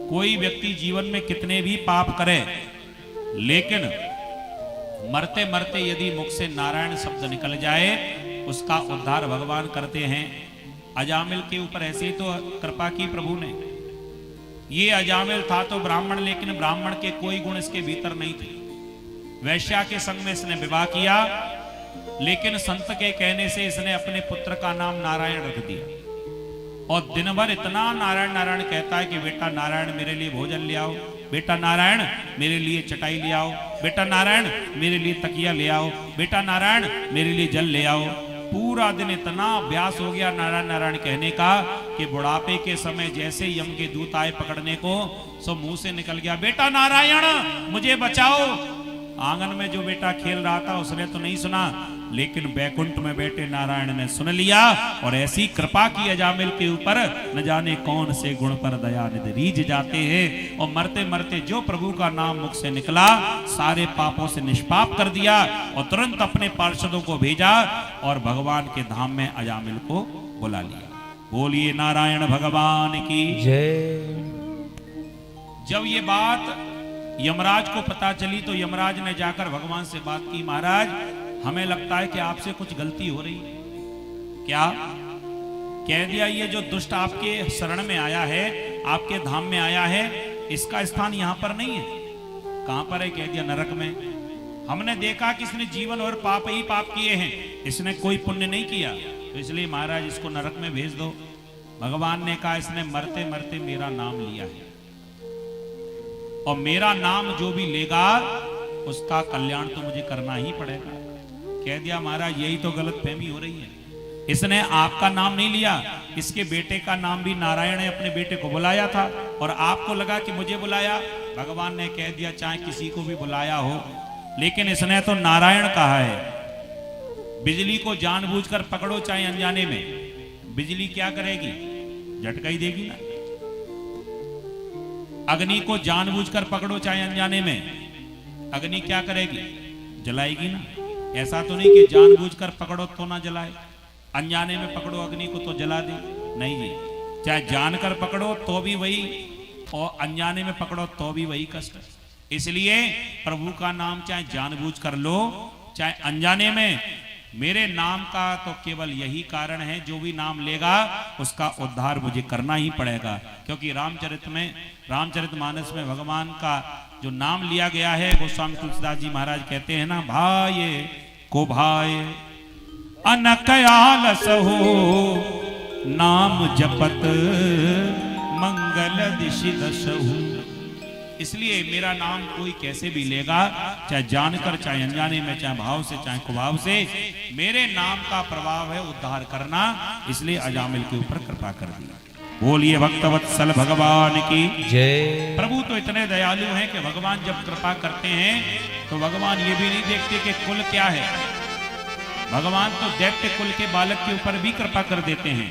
कोई व्यक्ति जीवन में कितने भी पाप करे, लेकिन मरते मरते यदि मुख से नारायण शब्द निकल जाए, उसका उद्धार भगवान करते हैं। अजामिल के ऊपर ऐसे ही तो कृपा की प्रभु ने। ये अजामिल था तो ब्राह्मण, लेकिन ब्राह्मण के कोई गुण इसके भीतर नहीं थे। वैश्या के संग में इसने विवाह किया, लेकिन संत के कहने से इसने अपने पुत्र का नाम नारायण रख दिया। और दिन भर इतना नारायण नारायण कहता है कि बेटा नारायण मेरे लिए भोजन ले आओ, बेटा नारायण मेरे लिए चटाई ले आओ, बेटा नारायण मेरे लिए तकिया ले आओ, बेटा नारायण मेरे लिए जल ले आओ। पूरा दिन इतना अभ्यास हो गया नारायण नारायण कहने का कि बुढ़ापे के समय जैसे यम के दूत आए पकड़ने को, सो मुंह से निकल गया, बेटा नारायण मुझे बचाओ। आंगन में जो बेटा खेल रहा था उसने तो नहीं सुना, लेकिन बैकुंठ में बैठे नारायण ने सुन लिया। और ऐसी कृपा की अजामिल के ऊपर, न जाने कौन से गुण पर दया निधि रीझ जाते हैं। और मरते मरते जो प्रभु का नाम मुख से निकला, सारे पापों से निष्पाप कर दिया और तुरंत अपने पार्षदों को भेजा और भगवान के धाम में अजामिल को बुला लिया। बोलिए नारायण भगवान की जय। जब ये बात यमराज को पता चली तो यमराज ने जाकर भगवान से बात की, महाराज हमें लगता है कि आपसे कुछ गलती हो रही है। क्या? कह दिया, ये जो दुष्ट आपके शरण में आया है, आपके धाम में आया है, इसका स्थान यहां पर नहीं है। कहां पर है? कह दिया नरक में। हमने देखा कि इसने जीवन और पाप ही पाप किए हैं, इसने कोई पुण्य नहीं किया, तो इसलिए महाराज इसको नरक में भेज दो। भगवान ने कहा, इसने मरते मरते मेरा नाम लिया है, और मेरा नाम जो भी लेगा उसका कल्याण तो मुझे करना ही पड़ेगा। कह दिया, महाराज यही तो गलत फहमी हो रही है, इसने आपका नाम नहीं लिया, इसके बेटे का नाम भी नारायण है, अपने बेटे को बुलाया था और आपको लगा कि मुझे बुलाया। भगवान ने कह दिया, चाहे किसी को भी बुलाया हो, लेकिन इसने तो नारायण कहा है। बिजली को जानबूझकर पकड़ो चाहे अनजाने में, बिजली क्या करेगी? झटका ही देगी ना। अग्नि को जानबूझकर पकड़ो चाहे अनजाने में, अग्नि क्या करेगी? जलाएगी ना। ऐसा तो नहीं कि जानबूझकर पकड़ो तो ना जलाए, अनजाने में पकड़ो अग्नि को तो जला दे। नहीं जी, चाहे जानकर पकड़ो तो भी वही, और अनजाने में पकड़ो तो भी वही कष्ट। इसलिए प्रभु का नाम चाहे जानबूझकर लो चाहे अनजाने में, मेरे नाम का तो केवल यही कारण है, जो भी नाम लेगा उसका उद्धार मुझे करना ही पड़ेगा। क्योंकि रामचरितमानस में भगवान का जो नाम लिया गया है, गोस्वामी तुलसीदास जी महाराज कहते हैं ना, भाये को भाय अनक आलस हो, नाम जपत मंगल दिशि दसहु। इसलिए मेरा नाम कोई कैसे भी लेगा, चाहे जानकर चाहे अनजाने में, चाहे भाव से चाहे कुभाव से, मेरे नाम का प्रभाव है उद्धार करना। इसलिए अजामिल के ऊपर कृपा कर दिया। बोलिए भक्तवत्सल भगवान की जय। प्रभु तो इतने दयालु हैं कि भगवान जब कृपा करते हैं तो भगवान ये भी नहीं देखते कि कुल क्या है, भगवान तो दैत्य कुल के बालक के ऊपर भी कृपा कर देते हैं।